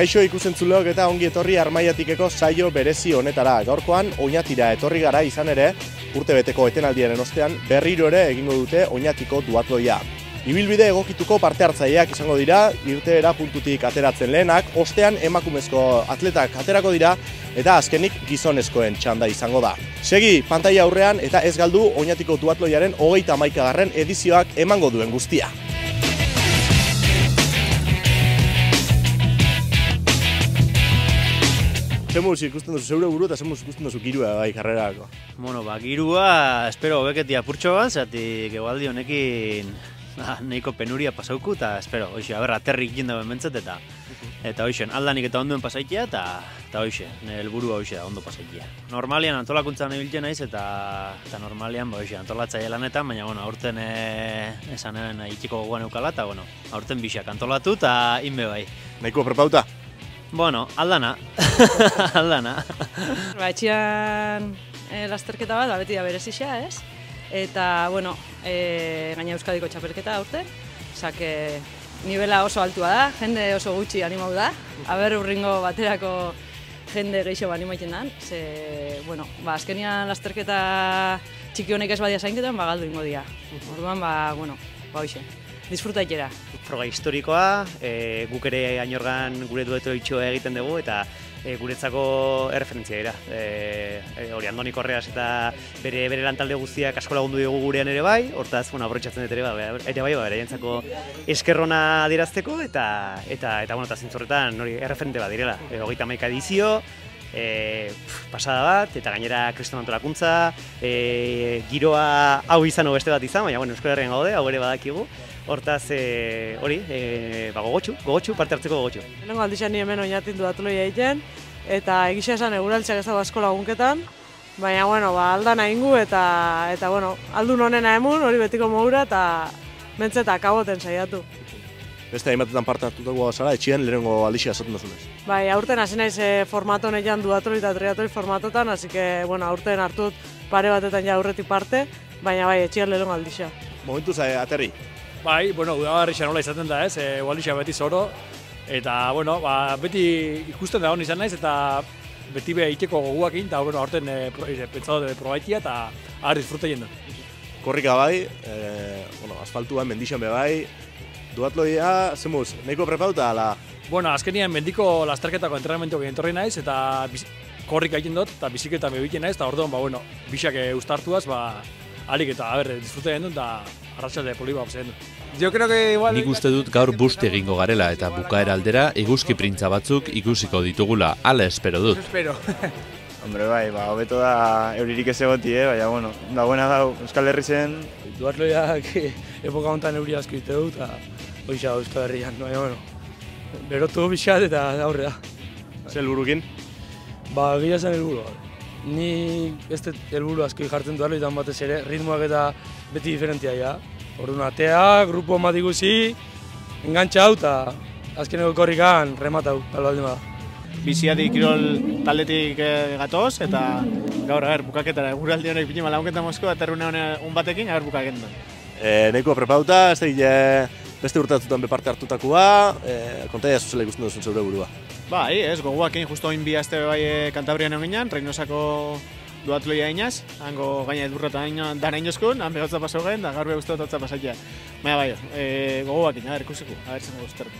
Kaixo ikusentzuleok eta ongi etorri Armaiatikeko saio berezi honetara. Gaurkoan Oñatira etorri gara izan ere, urtebeteko etenaldiaren ostean berriro ere egingo dute Oñatiko duatloia. Ibilbide egokituko parte hartzaileak izango dira, irteera puntutik ateratzen lehenak, ostean emakumezko atletak aterako dira eta azkenik gizonezkoen txanda izango da. Segi pantaila aurrean eta ez galdu Oñatiko duatloiaren 31. edizioak emango duen guztia. Zemuz ikusten duzu zeure buru eta zemuz ikusten duzu girua bai karrerako? Bueno, girua espero hobeketia apurtxo bat, zatik egualdi honekin nahiko penuria pasauku eta espero, hoxe, aterrik jindaben bentzat eta hoxe, aldanik eta onduen pasaitia eta hoxe, helburua hoxe da, ondo pasaitia. Normalian antolakuntzan ibiltzen naiz eta normalian hoxe, antolatzaile lanetan, baina bueno, aurten esanen itxiko gogoan eukala eta bueno, aurten bixak antolatu eta inbe bai. Nahiko prepauta? Bueno, aldana. Aldana. Etxian lasterketa bat, beti da berezisa, ez? Eta, bueno, gaina Euskadiko txapelketa aurten. Osake, nivela oso altua da, jende oso gutxi animau da. Aber urringo baterako jende gehiago animaiten dan. Ze, bueno, azkenian lasterketa txiki honek ez badia zainketan, galdu ingo dira. Orduan, bueno, hoxe. Disfruta ikera. Froga historikoa, guk ere ainorgan gure dueto itxoa egiten dugu eta guretzako erreferentzia dira. Hori Andoni Korreas eta bere lantalde guztiak asko lagundu dugu gurean ere bai, hortaz, aprobetxatzen dut ere bai, beraientzako eskerrona adierazteko eta zintzorretan hori erreferente bat direla. 31 edizio, pasada bat, eta gainera kriston antolakuntza, giroa hau izan beste bat izan, baina Euskal Herrian gaude, hau ere badakigu. Hortaz, hori, gogotxu, parte hartzeko gogotxu. Lehenengo aldizan hemen Oñatin duatloia egiten, eta egisa esan eguraltxak ez dago asko lagunketan, baina, aldana ingu eta aldun honena emun, hori betiko mogura, eta mentzeta akaboten saiatu. Beste hainbatetan parte hartutako zara, etxean lehenengo aldizia esaten duzunez. Bai, aurten hasi naiz formato honetan duatloi eta triatloi formatotan, hasi que, aurten hartut pare batetan ja aurretik parte, baina bai, etxean lehenengo aldizia. Momentuz aterri? Bai, udabarrixa nola izaten da ez, udabarrixa beti zoro, eta, beti ikusten da hon izan naiz, eta beti beha iteko goguakin, eta, aurten pentsatu de probaitia, eta ahar disfruta jenden. Korrika bai, asfaltuan, mendixan be bai, duatloia, zemuz, nahiko prepauta, ala? Azkenian mendiko lasterketako entrenamentuak entorri naiz, eta korrika egiten dut, eta biziketa bebitzen naiz, eta orduan, bixak ustartuaz, alik eta, disfruta jenden, eta arratsalde poliba zen. Nik uste dut gaur busti egingo garela eta bukaera aldera eguzki printza batzuk ikusiko ditugula, hala espero dut. Espero. Hombre, bai, hobeto da euririk ez egoti, baina, dagoena da Euskal Herri zen. Duatloiak epoka honetan euri asko ite dut, eta hoxa Euskal Herrian, baina, berotu bizat eta aurrera. Zer helburukin? Gila zen helburu. Ni ez dut helburu asko jartzen duatloitan batez ere, ritmoak eta beti diferentia ja. Orduan atea, grupo bat ikusi, engantxa hau eta azkeneko korrikan rematau, albaldin bada. Biziadi kirol taldetik gatoz eta gaur, bukaketara, guraldi honek pinima lagunketa mozko, aterrune hon batekin, bukaketan. Nahiko prepauta, ez da beste urtatzutan beparte hartutakoa, kontaia zuzela ikusten duzun zeure burua. Bai, goguakin, justo oin bi aste bai Kantabrian egon ginen, Reynosako duatloia inaz, hango gaina edurrota dana inozkun, han behotza pasau gen, da gaur behuztu hotza pasaitea. Baina bai, goguakin, ikusiko, zen guztertu.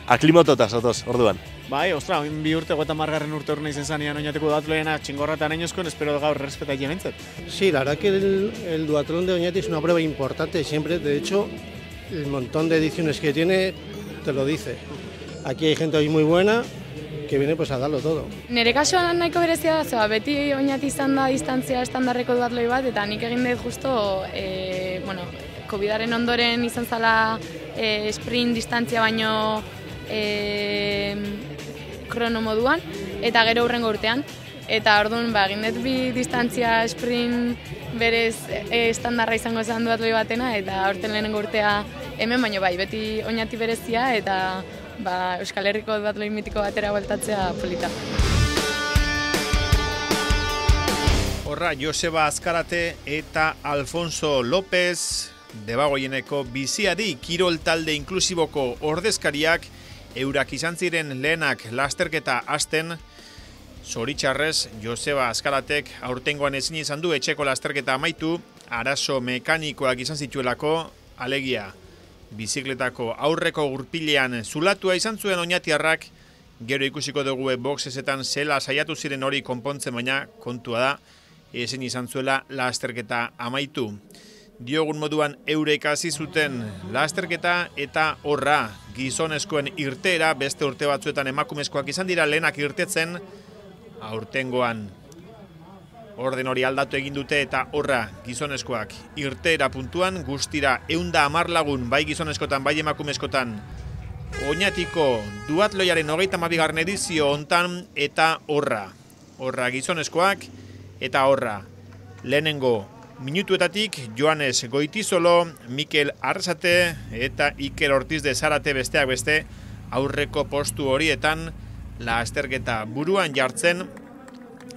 Aklimotota zatoz, orduan? Bai, ostra, oin bi urte, margarren urte urne izen zanean Oñatiko duatloiena txingorrata inozkun, espero gaur respeta jementzat. Sí, la verdad que el duatlón de Oñati es una prueba importante siempre, de hecho, el montón de ediciones que tiene te lo dice. Aquí hay gente hoy muy buena, que viene pues a darlo todo. Nire kasuan nahiko berezia da, beti Oñati izan da distantzia estandarreko duatloi bat, eta nik egin dut justo, COVID-aren ondoren izan zala sprint distantzia baino krono moduan, eta gero hurrengo urtean. Eta orduan, egin dut bi distantzia sprint berez estandarra izango zen duatloi batena, eta aurten lehenengo urtea hemen, baino bai, beti Oñati berezia, eta Euskal Herriko duatloi mitiko batera bueltatzea polita. Horra, Joseba Azkarate eta Alfonso López, Debagoieneko biziadi kirol talde inklusiboko ordezkariak Eurak izan ziren lehenak lasterketa hasten, zoritxarrez Joseba Azkaratek aurtengoan ezin izan du etxeko lasterketa amaitu, arazo mekanikoak izan zituelako, alegia bizikletako aurreko gurpilean zulatua izan zuen oñatiarrak, gero ikusiko dugu boxesetan zela saiatu ziren hori konpontzen, baina kontua da, ezin izan zuela lasterketa amaitu. Diogun moduan eurek hasi zuten lasterketa eta horra gizonezkoen irteera, beste urte batzuetan emakumezkoak izan dira lehenak irtetzen, aurtengoan orden hori aldatu egin dute eta horra gizonezkoak irteera puntuan, guztira 110 lagun bai gizonezkotan bai emakumezkotan Oñatiko duatloiaren 32. edizio hontan eta horra gizonezkoak eta horra lehenengo minutuetatik Joanes Goitizolo, Mikel Arrasate eta Iker Ortiz de Zarate besteak beste aurreko postu horietan lasterketa buruan jartzen,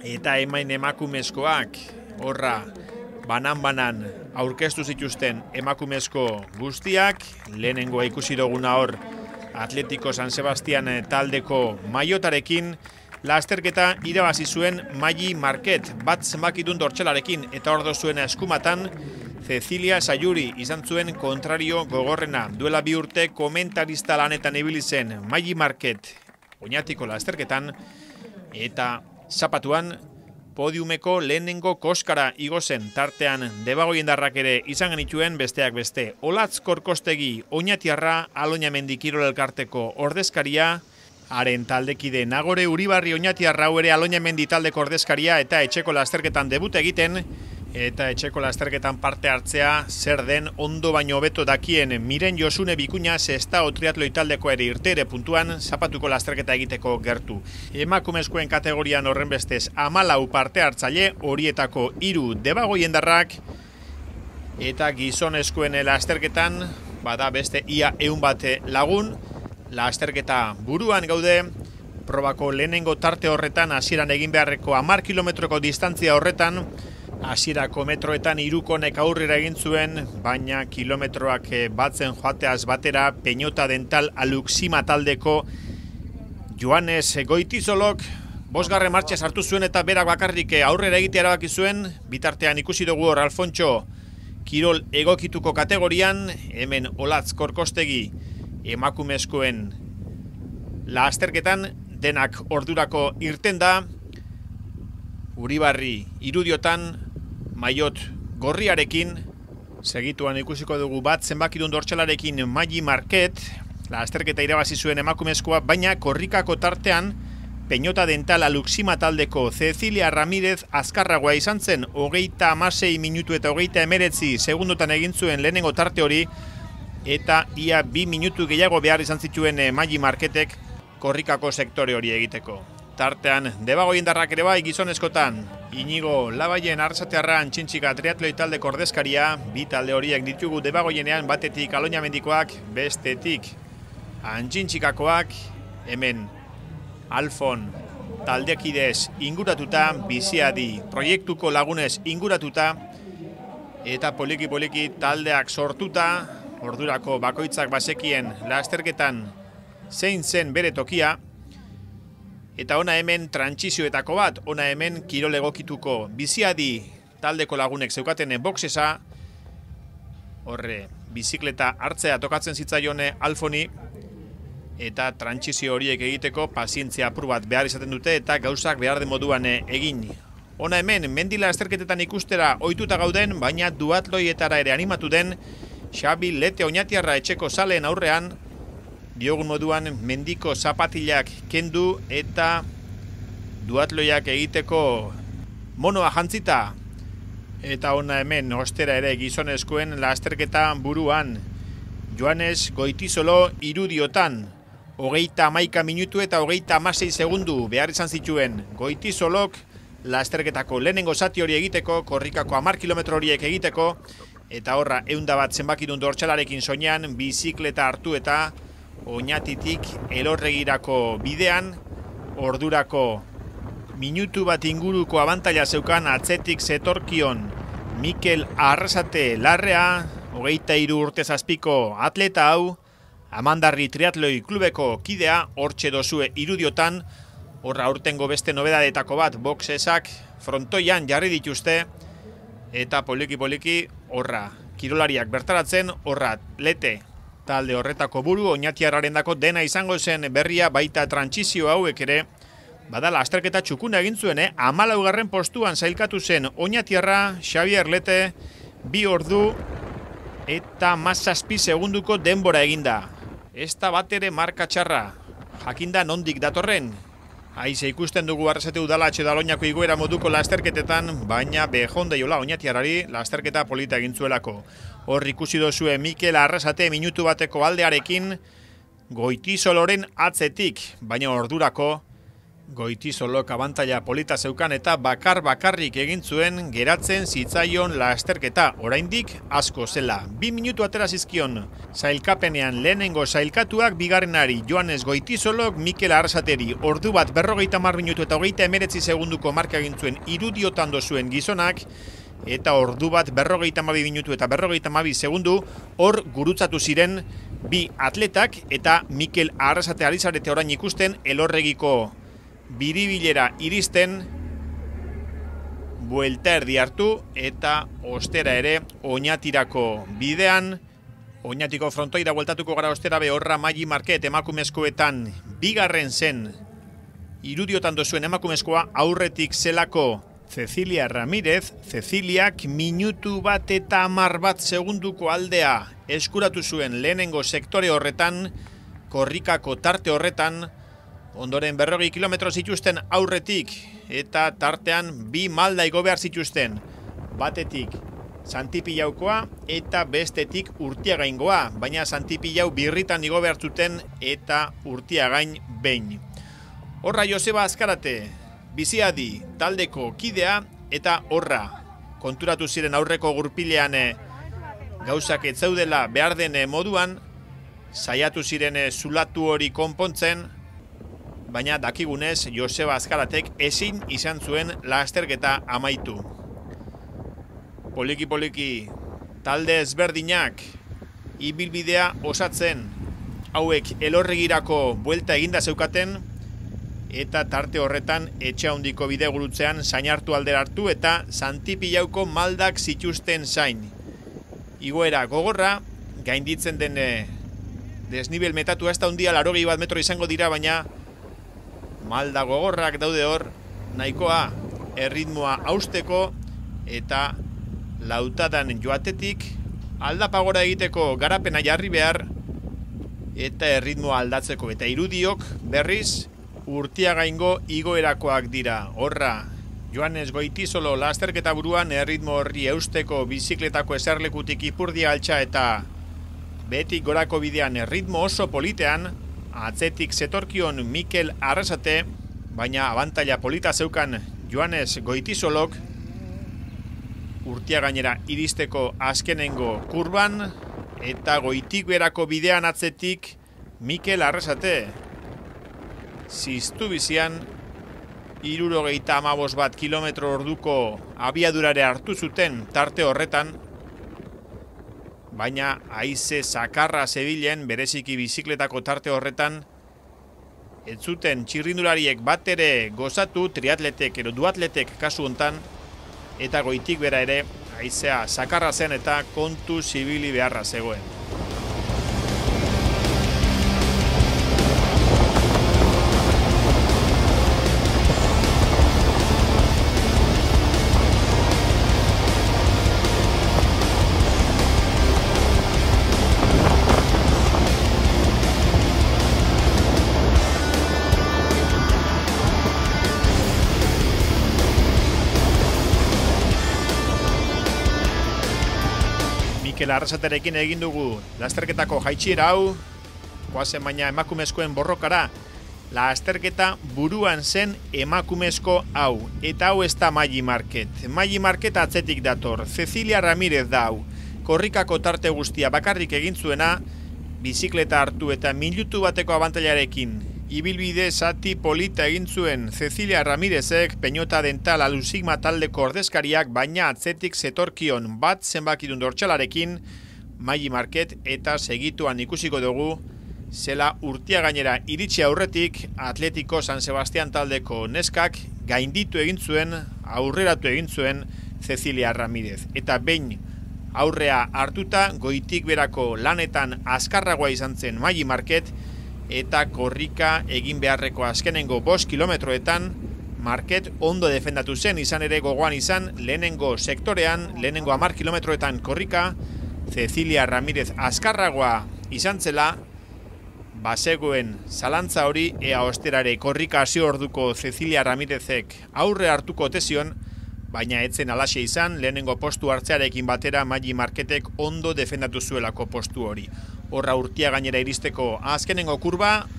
eta emakumezkoak horra banan aurkeztu zituzten emakumezko guztiak, lehenengoa ikusi duguna hor Atletico San Sebastian taldeko maiotarekin, lasterketa irabazi zuen Magi Market bat zenbakidun dortxelarekin, eta ordo zuen eskumatan Cecilia Sayuri izan zuen kontrario gogorrena. Duela 2 urte komentarista lanetan ibili zen Magi Market Oñatiko lasterketan, eta zapatuan podiumeko lehenengo koskara igo zen, tartean Debagoiendarrak ere izan genituen besteak beste. Olatz Korkostegi Oñatiarra, Aloñamendi Kirol Elkarteko ordezkaria, haren taldekide Nagore Uribarri Oñatiarra ere Aloñamendi taldeko ordezkaria, eta etxeko lasterketan debut egiten, eta etxeko lasterketan parte hartzea zer den ondo baino hobeto dakien Miren Josune Bikuña Sestao triatloi taldeko ere irtere puntuan zapatuko lasterketa egiteko gertu. Emakumezkoen kategorian horrenbestez 14 parte hartzaile, horietako 3 Debagoiendarrak, eta gizonezkoen lasterketan bada beste ia 100 lagun. Lasterketa buruan gaude, probako lehenengo tarte horretan hasieran egin beharreko 10 kilometroko distantzia horretan, hasierako metroetan Irukonek aurrera egin zuen, baina kilometroak batzen joateaz batera Peñota Dental Aluxima taldeko Joanes Goitizolok 5. martxa sartu zuen eta berak bakarrik aurrera egitea erabaki zuen. Bitartean ikusi dugu hor Alfontxo kirol egokituko kategorian, hemen Olatz Korkostegi emakumezkoen lasterketan denak ordurako irten da, Uribarri irudiotan maiot gorriarekin, segituan ikusiko dugu bat zenbakidun dortxelarekin Magi Market, lasterketa irabazi zuen emakumezkoa, baina korrikako tartean Peñota Dental Aluxima taldeko Cecilia Ramirez azkarragoa izan zen, 36 minutu eta 39 segundotan egin zuen lehenengo tarte hori, eta ia 2 minutu gehiago behar izan zituen Magi Marketek korrikako sektore hori egiteko. Tartean Debagoiendarrak ere bai gizonezkotan, Inigo Labaien Arrasatearra Antxintxika triatloi taldeko ordezkaria, bi talde horiek ditugu Debagoienean, batetik Aloñamendikoak, bestetik Antxintxikakoak, hemen Alfon taldekidez inguratuta, Biziadi proiektuko lagunez inguratuta, eta poliki taldeak sortuta, ordurako bakoitzak bazekien lasterketan zein zen bere tokia, eta ona hemen trantsizioetako bat, ona hemen kirol egokituko Biziadi taldeko lagunek zeukaten boxesa, horre bizikleta hartzea tokatzen zitzaione Alfoni, eta trantsizio horiek egiteko pazientzia apur bat behar izaten dute eta gauzak behar den moduan egin. Ona hemen mendila lasterketetan ikustera ohituta gauden, baina duatloietara ere animatu den Xabi Lete Oñatiarra etxeko zaleen aurrean, diogun moduan mendiko zapatilak kendu eta duatloiak egiteko monoa jantzita. Eta ona hemen ostera ere gizonezkoen lasterketa buruan Joanes Goitizolo irudiotan, 31 minutu eta 36 segundu behar izan zituen Goitizolok lasterketako lehenengo zati hori egiteko, korrikako 10 kilometro horiek egiteko, eta horra 101 zenbakidun dortxalarekin soinean bizikleta hartu eta Oñatitik Elorregirako bidean, ordurako minutu bat inguruko abantaila zeukan atzetik zetorkion Mikel Arrasate Larrea, 23 urte zazpiko atleta hau, Amandarri Triatloi Klubeko kidea, hortxe dozue irudiotan, horra aurtengo beste nobedadetako bat, boxesak frontoian jarri dituzte, eta poliki-poliki horra kirolariak bertaratzen, horra lete talde horretako buru, Oñatiarrarendako dena izango zen berria, baita trantsizio hauek ere, badala azterketa txukuna egin zuen, 14. postuan zailkatu zen Oñatiarra, Xavier Lete, 2 ordu eta 17 segunduko denbora eginda. Ez da bat ere marka txarra, jakinda nondik datorren. Aize ikusten dugu Arrasate Udalatxe Daloñako igoera moduko lasterketetan, baina bejonde jola Oñatiarrari lasterketa polita egin zuelako. Hor ikusi dozue Mikel Arrasate minutu bateko aldearekin Goitizoloren atzetik, baina ordurako Goitizolok abantaila polita zeukan eta bakarrik egin zuen geratzen zitzaion lasterketa, oraindik asko zela. 2 minutu atera zizkion sailkapenean lehenengo sailkatuak bigarrenari Joanes Goitizolok Mikel Arrasateri ordu bat 50 minutu eta 39 segunduko marka egin zuen irudiotan dozuen gizonak, eta ordu bat 52 minutu eta 52 segundu hor gurutzatu ziren bi atletak, eta Mikel Arrasate ari zarete orain ikusten Elorregiko biribilera iristen, buelta erdi hartu eta ostera ere Oñatirako bidean, Oñatiko frontoira bueltatuko gara ostera behorra Magi Market emakumezkoetan bigarren zen irudiotan dozuen emakumezkoa, aurretik zelako Cecilia Ramírez, Ceciliak minutu bat eta 10 segunduko aldea eskuratu zuen lehenengo sektore horretan, korrikako tarte horretan, ondoren 40 kilometro zituzten aurretik, eta tartean 2 malda igo behar zituzten, batetik Santipillaukoa eta bestetik Urtiagaingoa, baina Santipillau birritan igo behar zuten eta Urtiagain behin. Horra Joseba Azkarate, Biziadi taldeko kidea, eta horra konturatu ziren aurreko gurpilean gauzak ez zaudela behar den moduan, saiatu ziren zulatu hori konpontzen, baina dakigunez Joseba Azkaratek ezin izan zuen lasterketa amaitu. Poliki-poliki talde ezberdinak ibilbidea osatzen, hauek Elorregirako buelta eginda zeukaten, eta tarte horretan etxe handiko bide gurutzean sainartu aldera hartu eta Santipillauko maldak zituzten zain. Igoera gogorra, gainditzen den desnibel metatua ez da hundia 81 metro izango dira, baina malda gogorrak daude hor, nahikoa erritmoa hausteko eta lautadan joatetik aldapagora egiteko garapena jarri behar eta erritmoa aldatzeko, eta irudiok berriz Urtiagaingo igoerakoak dira. Horra Joanes Goitizolo lasterketa buruan, erritmo horri eusteko bizikletako eserlekutik Ipurdia altxa eta betik gorako bidean erritmo oso politean, atzetik zetorkion Mikel Arrasate, baina abantaila polita zeukan Joanes Goitizolok Urtiagainera iristeko azkenengo kurban, eta goitik berako bidean atzetik Mikel Arrasate. Ziztu bizian 71 kilometro orduko abiadurare hartu zuten tarte horretan, baina haize zakarra zebilen bereziki bizikletako tarte horretan, ez zuten txirrindulariek bat ere gozatu, triatletek edo duatletek kasu hontan, eta goitik bera ere haizea zakarra zen eta kontu zibili beharra zegoen. Arrasaterekin egin dugu lasterketako jaitsiera hau, goazen baina emakumezkoen borrokara. Lasterketa buruan zen emakumezko hau, eta hau ez da Magi Market. Magi Market atzetik dator, Cecilia Ramírez da hau. Korrikako tarte guztia bakarrik egin zuena, bizikleta hartu eta minutu bateko abantailarekin. Ibilbide zati polita egin zuen Cecilia Ramírezek, Peñota Dental Alusigma taldeko ordezkariak, baina atzetik zetorkion bat zenbakidun dortxalarekin Magi Market, eta segituan ikusiko dugu zela urtia gainera iritsi aurretik Atletico San Sebastián taldeko neskak gainditu egin zuen, aurreratu egin zuen Cecilia Ramírez. Eta behin aurrea hartuta goitik berako lanetan azkarragoa izan zen Maggi Marquet eta korrika egin beharreko azkenengo 5 kilometroetan Marquet ondo defendatu zen, izan ere gogoan izan lehenengo sektorean, lehenengo 10 kilometroetan korrika, Cecilia Ramírez azkarragoa izan zela, bazegoen zalantza hori ea osterare korrika hasi orduko Cecilia Ramírezek aurre hartuko tezion, baina etzen alaxe izan, lehenengo postu hartzearekin batera Maggi Marquetek ondo defendatu zuelako postu hori. Horra urtia gainera iristeko azkenengo kurba,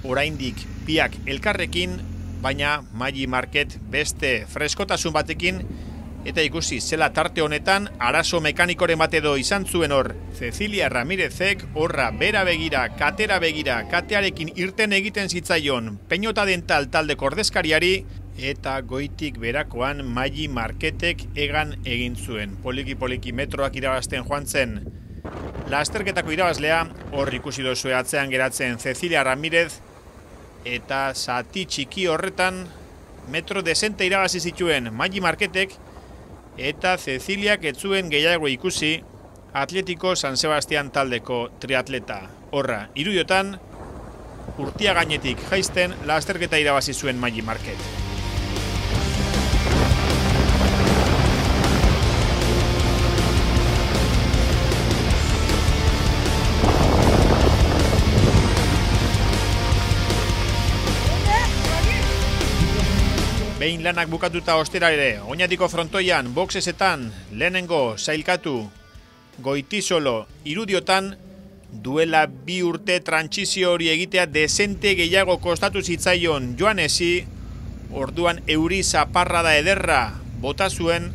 oraindik biak elkarrekin, baina Maggi Marquet beste freskotasun batekin, eta ikusi zela tarte honetan arazo mekanikoren bat edo izan zuen hor Cecilia Ramírezek, horra bera begira, katearekin irten egiten zitzaion Peñota Dental taldeko ordezkariari, eta goitik berakoan Maggi Marquetek egan egin zuen. Poliki metroak irabazten joan zen lasterketako irabazlea, hor ikusi dozue atzean geratzen Cecilia Ramírez, eta zati txiki horretan metro desente irabazi zituen Maggi Marquetek, eta Ceciliak ez zuen gehiago ikusi Atletico San Sebastián taldeko triatleta. Horra, irudiotan, urtia gainetik jaisten lasterketa irabazi zuen Maggi Marquet. Behin lanak bukatuta ostera ere, Oñatiko frontoian, boxesetan, lehenengo sailkatu, Goitisolo irudiotan, duela 2 urte trantsizio hori egitea desente gehiago kostatu zitzaion Joanesi, orduan euri zaparrada ederra bota zuen,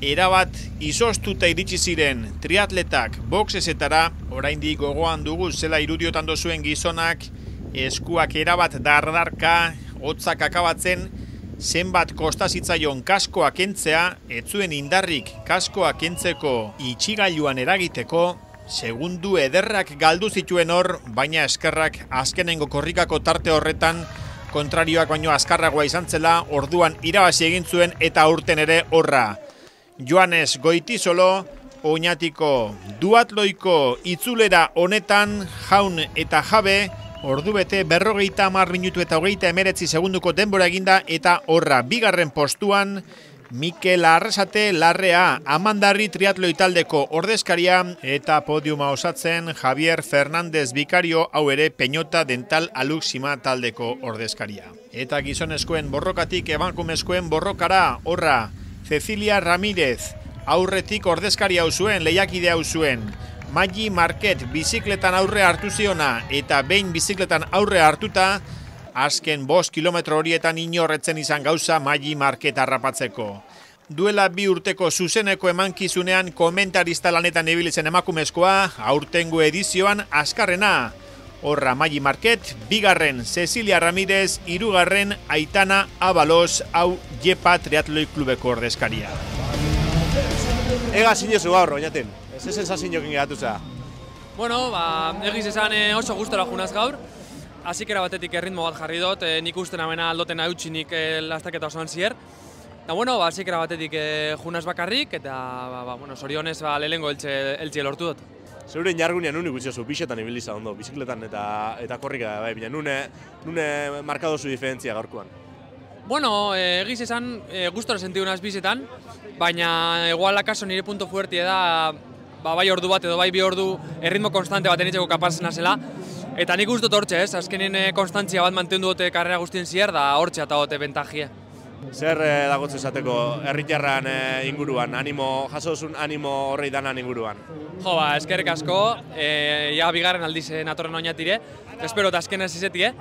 erabat izostuta iritsi ziren triatletak boxesetara, oraindik gogoan dugu zela irudiotan dozuen gizonak, eskuak erabat dardarka, hotzak akabatzen, zenbat kosta zitzaion kaskoa kentzea, ez zuen indarrik kaskoa kentzeko itxigailuan eragiteko, segundu ederrak galdu zituen hor, baina eskerrak azkenengo korrikako tarte horretan kontrarioak baino azkarragoa izan zela, orduan irabazi egin zuen eta aurten ere horra. Joanes Goitisolo, Oñatiko duatloiko itzulera honetan jaun eta jabe, ordu bete 50 minutu eta 39 segunduko denbora eginda, eta horra bigarren postuan Mikel Arrasate Larrea, Amandarri triatloi taldeko ordezkaria, eta podiuma osatzen Javier Fernández Vicario, hau ere Peñota Dental Aluxima taldeko ordezkaria. Eta gizonezkoen borrokatik emakumezkoen borrokara, horra Cecilia Ramírez, aurretik ordezkaria hau zuen, lehiakide hau zuen, Maggi Marquet bizikletan aurre hartu ziona, eta behin bizikletan aurre hartuta, azken 5 kilometro horietan inorretzen izan gauza Maggi Marquet harrapatzeko. Duela 2 urteko zuzeneko emankizunean komentarista lanetan ibilitzen emakumezkoa, aurtengo edizioan azkarrena. Horra Maggi Marquet, 2. Cecilia Ramírez, 3. Aitana Abalos, hau Jepa Triatloi Klubeko ordezkaria. Ega zinezu gaur, Oñaten. Ez sensazioekin geratu za? Bueno, egiz esan oso gustora junaz gaur. Azikera batetik erritmo bat jarri dut, nik usten amena aldoten hautxinik lastaketa osoan zier. Eta bueno, azikera batetik junaz bakarrik, eta sorionez lehenengo eltsi lortu dut. Zeuren jargunean nun ikusi zu, bixetan ibiliza ondo, bizikletan eta korrika, baina nune markadozu diferentzia gaurkoan? Bueno, egiz esan gustora sentidu naz bizetan, baina igual akaso nire punto fuerte da bai ordu bat edo bai 2 ordu erritmo konstante bat enitzeko kapaz nazela. Eta nik uste dut hortxe, azkenin konstantzia bat mantendu dute karrera guztien zier, da hortxe eta dute bentajie. Zer dagotzu esateko herritarran inguruan, jasozun animo horrei danan inguruan? Jo, eskerrik asko, ja bigarren aldiz natorren Oñatire, espero eta azken ez izetie,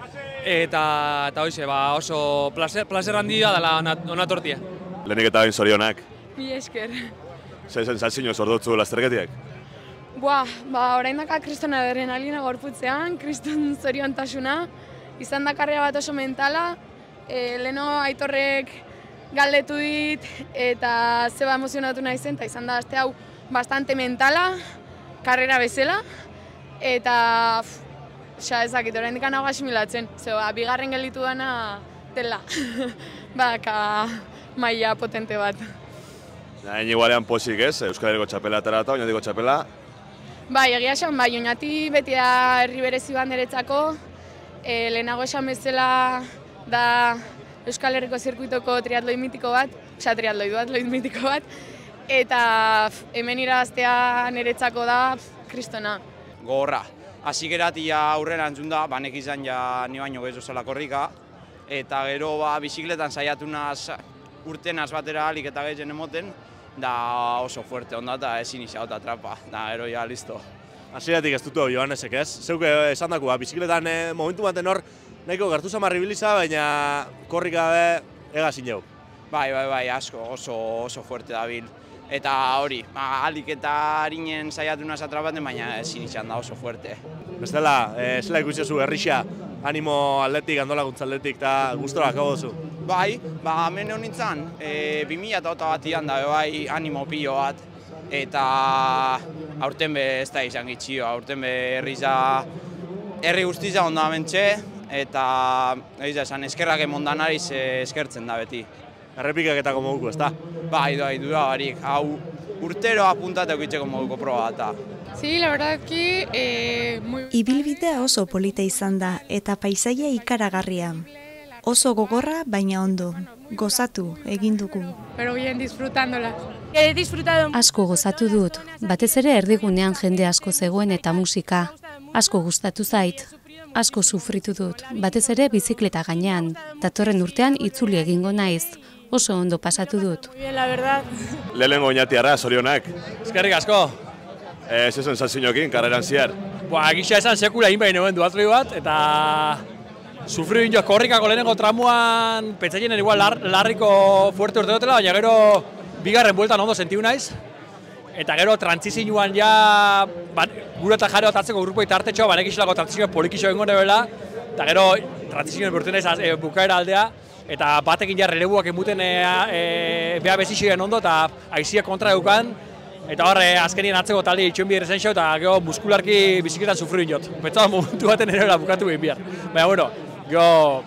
eta hoize, oso placer handia dela onatortie. Lehenik eta bain zorionak. Mi esker. Zer sensazio zordotzu lasterketiak? Orain daka kriston adrenalina gorputzean, kriston zoriontasuna, izan da karrera bat oso mentala, leheno Aitorrek galdetu dit eta zeba emozionatu nahi zen, eta izan da aste hau bastante mentala, karrera bezala, eta ezakit, oraindik hau asimilatzen. Bigarren gelditu dana dela. Baka maila potente bat. Hain igualean pozik ez, Euskal Herriko txapela atera eta Oñatiko txapela. Bai, egia esan, bai, Oñati beti da herri berezi bat niretzako. Lehenago esan bezala da Euskal Herriko zirkuitoko triatloi mitiko bat, duatloi mitiko bat, eta hemen irabaztea niretzako da kristona. Gogorra, hasi geratia aurrera entzun da, banek izan ja ni baino gehiago zela korrika, eta gero bizikletan saiatu naz urtenaz batera alik eta gehien emoten, da oso fuerte onda eta ezin izan eta trapa, da gero ja listo. Hasieratik ez dutu Johannesek ez? Zeuk esan dako, bizikletan momentu baten hor nahiko gertu zamarri biliza, baina korrik gabe egazin jau. Bai, asko, oso fuerte dabil. Eta hori, alik eta harinen saiatu naz atrapaten, baina ezin izan da oso fuerte. Bestela, zela ikusiozu herrixa, animo atletik, antolakuntza atletik eta gustora akabo duzu? Bai, hemen honintzen, 2008 batian da bai animo pilo bat, eta aurten be ez da izan gitxio, aurten be herri guztiza onda mentxe, eta esan eskerrak emondan ariz eskertzen da beti. Errepikaketako moduko, ez da? Bai, dura barik, hau urtero apuntateko itxeko moduko proba eta. Sí, la verdad que Ibilbidea oso polita izan da eta paisaia ikaragarria. Oso gogorra, baina ondo. Gozatu egin dugu. Pero bien disfrutándola. Asko gozatu dut, batez ere erdigunean jende asko zegoen eta musika. Asko gustatu zait. Asko sufritu dut, batez ere bizikleta gainean. Datorren urtean itzuli egingo naiz. Oso ondo pasatu dut. Lehenengo Oñatiarra, zorionak. Eskerrik asko. Zezen zazinokin, karreran ziar. Gisa esan sekula egin behin nuen duatloi bat, eta sufri bintzioz korrikako lehenengo tramuan, pentsatzen igual larriko fuerte urte dutela, baina gero bigarren bueltan ondo sentiu naiz. Eta gero trantzizioan ja, gure eta jare bat atzeko grupo itartetxoa, banek isilako trantzizioa polikixo egingo nebela, eta gero trantzizioan burtu naiz bukaera aldea, eta batekin ja relebuak emuten beha bezixoen ondo, eta aizia kontra eukan, eta horre azkenien atzeko talde itxuen bihar ezen eta gero muskularki bizikletan sufru inot. Betza momentu baten erera bukatu behin bihar. Baina, bueno, gero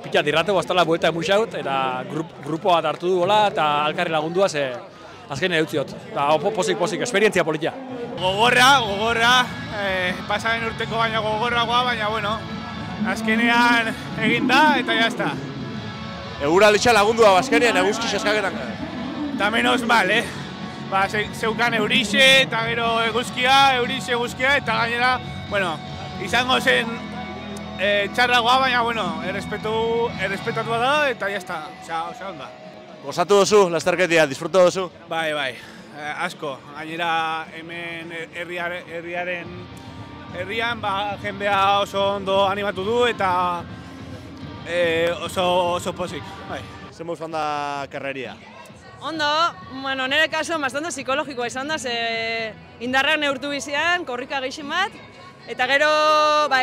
pitzat irrate bostala buelta emuxaut, eta grupo bat hartu du gola, eta alkarri lagundua ze azkenien eutziot. Pozik, esperientzia politia. Gogorra, pasaren urteko baina gogorragoa, baina, bueno, azkenean egin da, eta jazta. Egura litxa lagundua, azkenean eguzki eskaketan. Eta menos mal, zeukan eurixe, eta gero eguzkia, eta gainera, bueno, izango zen txarragoa, baina, bueno, errespetatua da, eta jazta, osea, onda. Gozatu duzu, lasterketia, disfrutu duzu? Bai, asko. Gainera hemen herrian jendea oso ondo animatu du eta oso pozik. Zer moz da karreria? Ondo, bueno, nire kasuan bastante psikologikoa izan da, indarrean neurtu bizian, korrika gehixin bat, eta gero,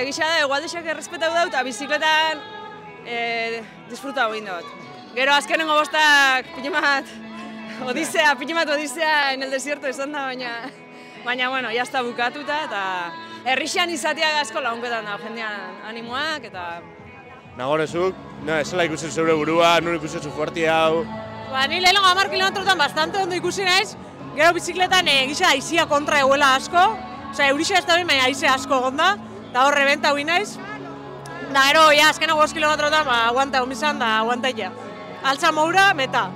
egisa da, egualdexak errespetau dut, eta bizikletan disfrutau egin dut. Gero azkenengo bostak pinimat odisea en el desierto izan da, baina, bueno, jazta bukatuta, eta herrixean izatea asko lagunketan da, jendean animoak, eta... Nagorezuk, zela ikusi zeure burua, nure ikusi zu fuerti hau... Ni lehenengo 10 kilometrotan bastante ondo ikusi naiz, gero bizikletan gisa aizia kontra eguela asko, osea, eurixa ez da bin, baina aizia asko gonda, eta horre benta hui naiz. Da gero, azkenengo 5 kilometrotan, aguanta egon bizan, da aguanta ja. Altza moura, meta.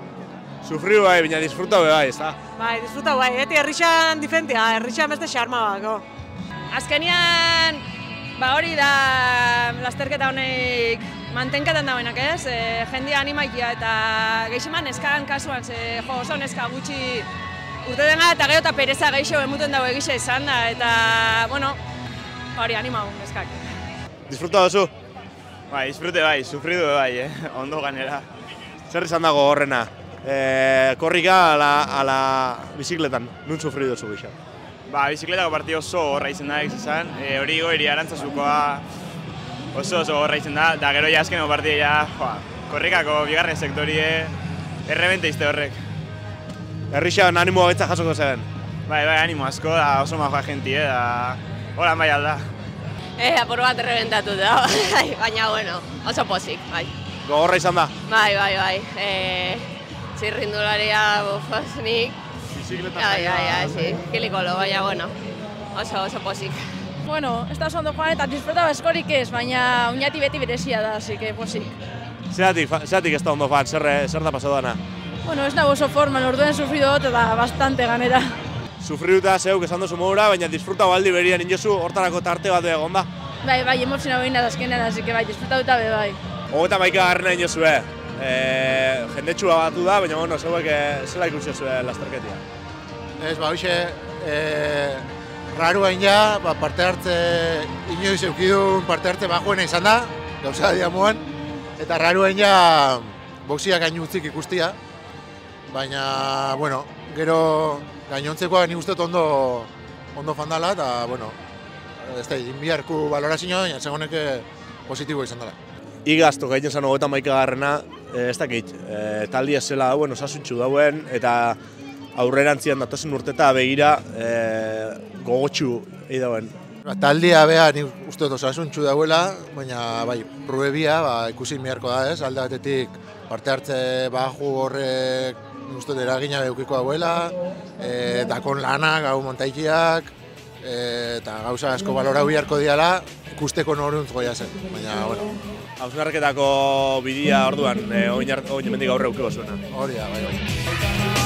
Sufriu bai, baina disfrutau bai, ez da? Bai, disfrutau bai, herrixan difentia, herrixan beste xarma bako. Azkenian, hori da lasterketa honek mantenketan dauenak ez, jendia animaikia eta gehiagoan neskan kasuan, oso neska gutxi urte dena eta gero eta pereza gehiago emuten dago egisa izan da, eta, bueno, hori animau neskak. Disfruta duzu? Bai, disfrute bai, sufridu bai, ondo ganera. Zer izan dago horrena? Korrika ala bizikletan, nun sufridu duzu gisa? Bizikletako partido oso horra izan da izan, hori goiri arantzazukoa oso horra izan da, eta gero azkeneko partidea, korrikako bigarren sektorie, errebente izte horrek. Herrixan animoa betza jasoko zen? Bai, animo asko, da oso majoa jentie, da holan bai alda. Apur bat errebentatu da, baina, bueno, oso pozik, bai. Gogorra izan da? Bai. Txirrindularia, nik. Bizikleta sí, kilikolo, baina, bueno, oso pozik. Bueno, ez da oso ondo joan eta disfruta eskorik ez, baina Oñati beti berezia da, así que pozik. Zeratik ez da ondo joan, zer da pasau dana? Bueno, ez nago oso forman, orduen sufrido dut eta bastante ganera. Sufriduta zeuk esan duzu modura, baina disfruta baldi berian injozu hortarako tarte bat egon da. Bai, emozionau egin da azkenean, así que bai, disfrutatuta be bai. 31 injozu, jendetsua batu da, baina bueno, zeuek zela ikusi zuen lasterketia. Ez, hoxe, raru hain ja, parte hartze, inoiz eukidun parte hartze bajuena izan da, gauza diamuan, eta raru hain ja, boxiak hain utzik ikustia, baina, bueno, gero gainontzekoa nik uste ondo fandala, eta, bueno, ez da, inbiarku balorazioa, baina segoneke positibo izan dela. Igazto gaiten zan 31garrena, ez dakit, taldi ez zela dauen, osasuntxu dauen, eta aurrerantzian datozen urteta begira gogotxu egin dauen. Taldia beha nik uste osasuntxu dauela, baina bai, pruebia ikusi miharko da ez, alde batetik parte hartze baju horrek uste eragina eukiko dauela, dakon lanak, hau montaikiak, eta gauza asko balorau biharko diala, ikusteko noruntz goia zen, baina, bueno. Hausnarketako bidea orduan, oin hemendik aurre eukiko zuena. Hori da, bai.